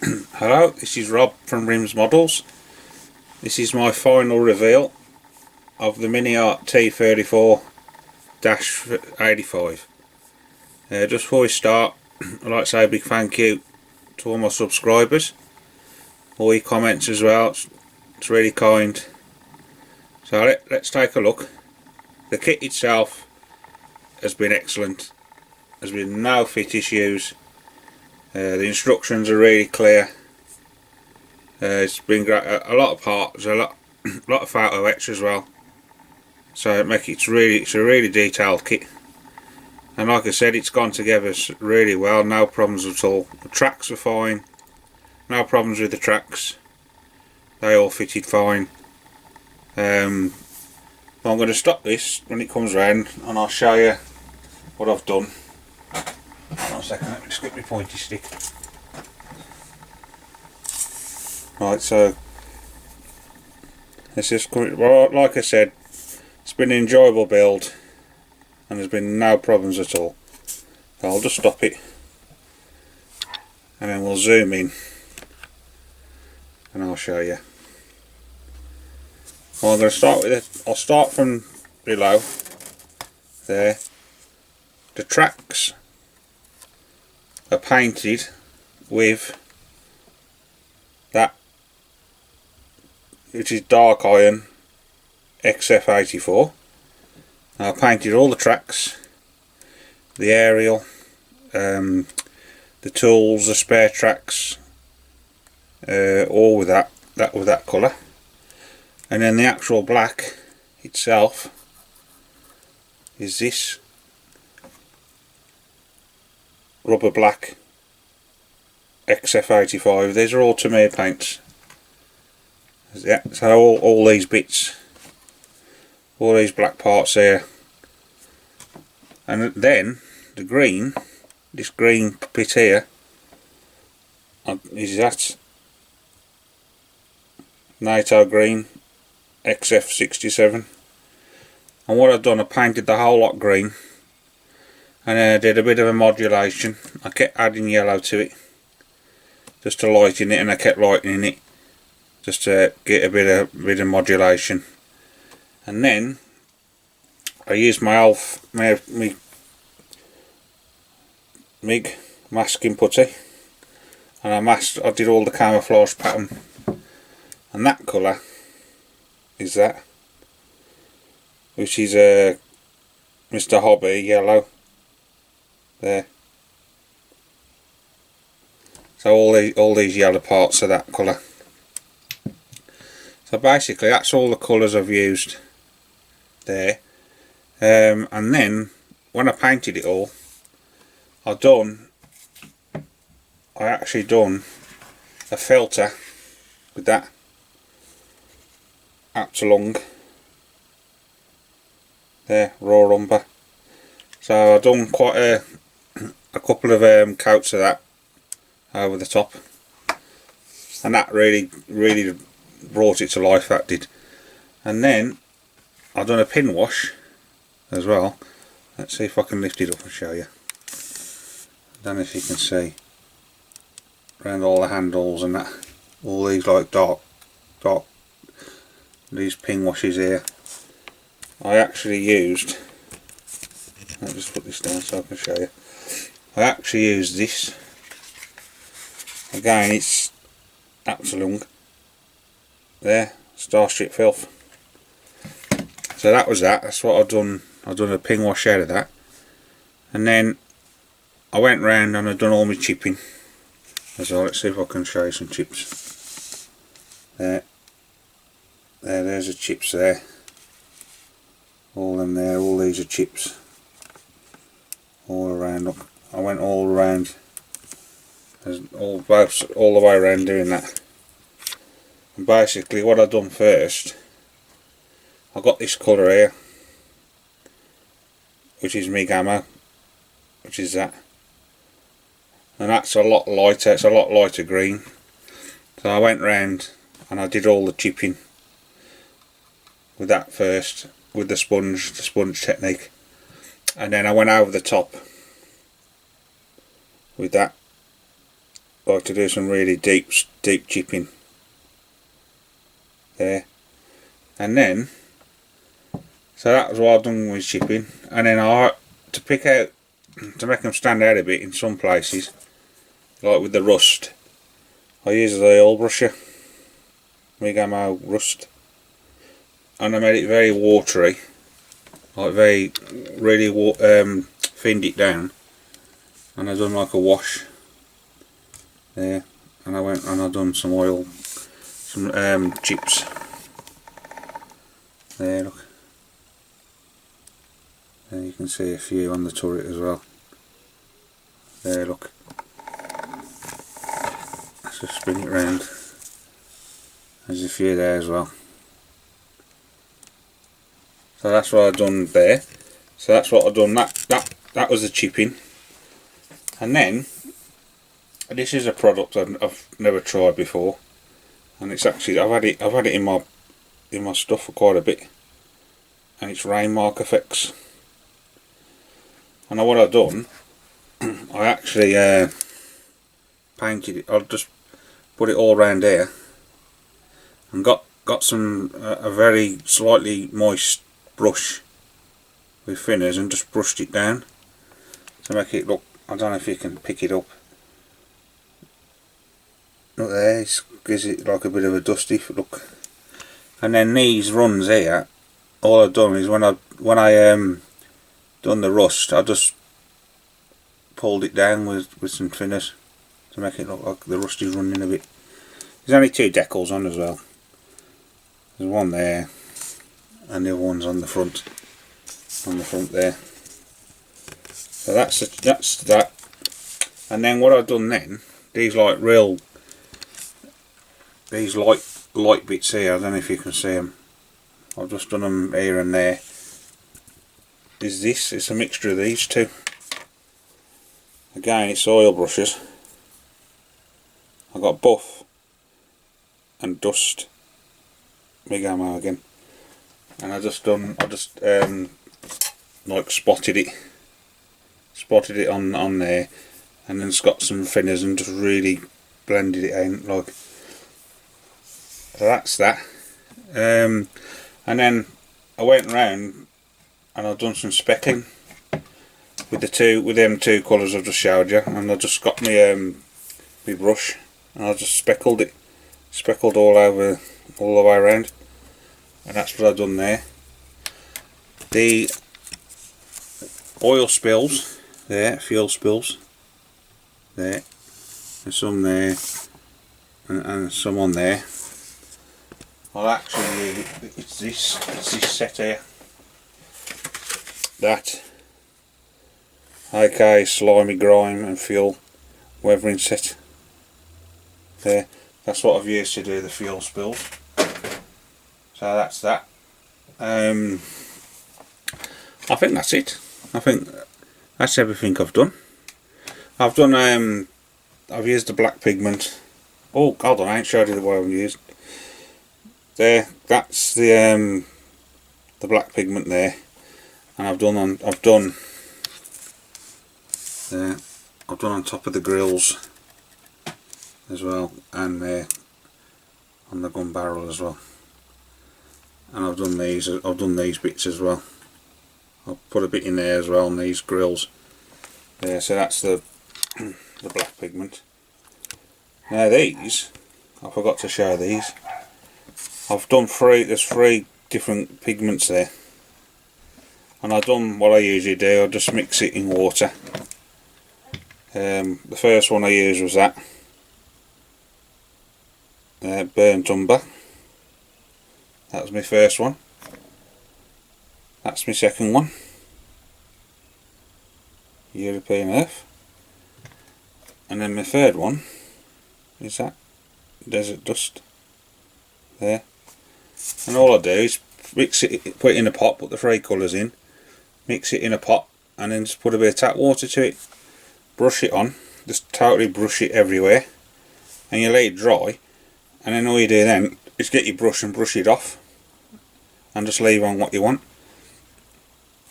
Hello, this is Rob from Rims Models. This is my final reveal of the MINIART T-34-85. Just before we start, I'd like to say a big thank you to all my subscribers, all your comments as well. It's really kind. So let's take a look. The kit itself has been excellent. There's been no fit issues. The instructions are really clear. It's been great. A lot of parts, a lot of photo etch as well. So it's a really detailed kit. And like I said, it's gone together really well. No problems at all. The tracks are fine. No problems with the tracks. They all fitted fine. I'm going to stop this when it comes round, and I'll show you what I've done. Hold on a second, let me just get my pointy stick. Right, so this is, well, like I said, it's been an enjoyable build and there's been no problems at all. So I'll just stop it and then we'll zoom in and I'll show you. Well, I'm going to start with it. I'll start from below there. The tracks are painted with that, which is dark iron XF84. I painted all the tracks, the aerial, the tools, the spare tracks, all with that colour. And then the actual black itself is this rubber black XF85. These are all Tamiya paints. Yeah, so all these bits, all these black parts here, and then the green, this green bit here, is that NATO green XF67. And what I've done, I painted the whole lot green, and then I did a bit of a modulation. I kept adding yellow to it just to lighten it, and I kept lightening it just to get a bit of modulation. And then I used my MIG masking putty, and I did all the camouflage pattern, and that colour is that, which is Mr. Hobby yellow there. So all these yellow parts are that colour. So basically that's all the colours I've used there. And then when I painted it all, I actually done a filter with that up to lung there, raw umber. So I've done quite a couple of coats of that over the top, and that really brought it to life, that did. And then I've done a pin wash as well. Let's see if I can lift it up and show you. I don't know if you can see around all the handles and that, all these like dark these pin washes here. I actually used, I'll just put this down so I can show you. I actually used this. Again, it's Absolung there, Starship Filth. So that's what I've done. I've done a pin wash out of that, and then I went round and I've done all my chipping as well. Let's see if I can show you some chips. There's the chips there, all in there, all these are chips all around. Look, I went all around, all the way around doing that. And basically what I've done first, I got this colour here, which is MIG ammo, which is that, and that's a lot lighter, it's a lot lighter green. So I went round and I did all the chipping with that first, with the sponge technique, and then I went over the top with that like to do some really deep chipping there. And then, so that was what I've done with chipping. And then to pick out, to make them stand out a bit in some places, like with the rust, I use the oil brusher, Migamo rust, and I made it very watery, like really thinned it down, and I done like a wash there, and I went and I done some oil, some chips there, look, there you can see a few on the turret as well, there look, let's just spin it round, there's a few there as well. So that's what I've done there. So that's what I've done. That was the chipping. And then this is a product I've never tried before, and it's actually I've had it in my stuff for quite a bit, and it's rain mark effects. And what I've done, I actually painted it. I'll just put it all around here, and got some a very slightly moist brush with thinners and just brushed it down to make it look, I don't know if you can pick it up, look there, it gives it like a bit of a dusty look. And then these runs here, all I've done is when I done the rust, I just pulled it down with some thinners to make it look like the rust is running a bit. There's only 2 decals on as well, there's one there and the other one's on the front there. So that's that. And then what I've done then, these light bits here, I don't know if you can see them, I've just done them here and there. It's a mixture of these two. Again, it's oil brushes. I've got buff and dust, big ammo again. And I just like spotted it on there, and then just got some thinners and just really blended it in, like. So that's that. And then I went round and I've done some specking with them 2 colours I've just showed you, and I just got my brush and I just speckled all the way around. And that's what I've done there. The oil spills there, fuel spills there, and some there, and some on there. Well, actually, it's this set here. That OK slimy grime and fuel weathering set there. That's what I've used to do the fuel spills. So that's that. I think that's it. I think that's everything I've done. I've used the black pigment. Oh, hold on, I ain't showed you the way I've used. There, that's the black pigment there, and I've done on top of the grills as well, and there on the gun barrel as well. And I've done these bits as well. I'll put a bit in there as well on these grills there. So that's the black pigment. Now these, I forgot to show these. I've done there's 3 different pigments there, and I've done what I usually do. I just mix it in water. The first one I used was that burnt umber. That was my first one. That's my second one, European Earth. And then my third one is that Desert Dust there. And all I do is mix it, put it in a pot, put the 3 colours in, mix it in a pot, and then just put a bit of tap water to it, brush it on, just totally brush it everywhere, and you let it dry, and then all you do then is get your brush and brush it off, and just leave on what you want.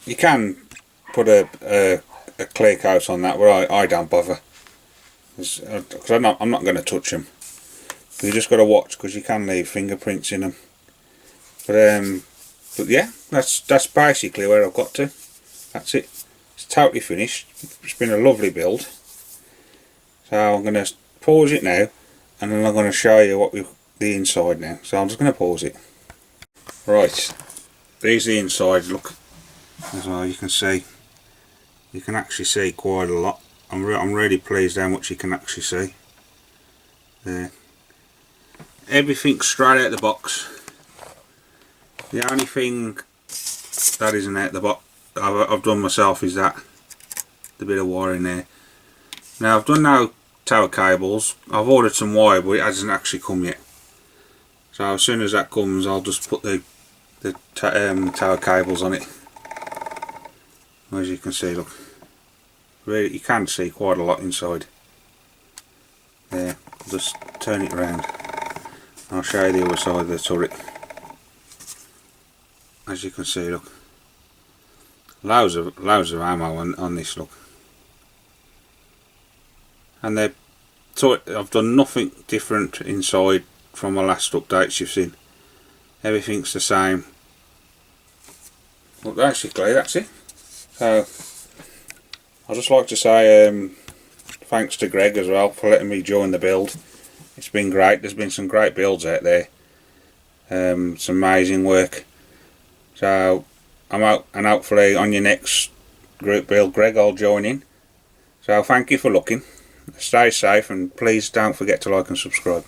You can put a clear coat on that, but I don't bother. because I'm not going to touch them. You just got to watch, because you can leave fingerprints in them. But yeah, that's basically where I've got to. That's it. It's totally finished. It's been a lovely build. So I'm going to pause it now, and then I'm going to show you the inside now. So I'm just going to pause it. Right, there's the inside look. As well, you can see. You can actually see quite a lot. I'm really pleased how much you can actually see. There. Everything's straight out the box. The only thing that isn't out the box I've done myself is that the bit of wire in there. Now I've done no tower cables. I've ordered some wire, but it hasn't actually come yet. So as soon as that comes, I'll just put the tower cables on it. As you can see, look, really you can see quite a lot inside. There, I'll just turn it around. I'll show you the other side of the turret. As you can see, look, loads of ammo on this, look. And I've done nothing different inside from my last updates you've seen. Everything's the same. Well, basically that's it. So I'd just like to say thanks to Greg as well for letting me join the build. It's been great. There's been some great builds out there. It's amazing work. So I'm out, and hopefully on your next group build, Greg, I'll join in. So thank you for looking. Stay safe, and please don't forget to like and subscribe.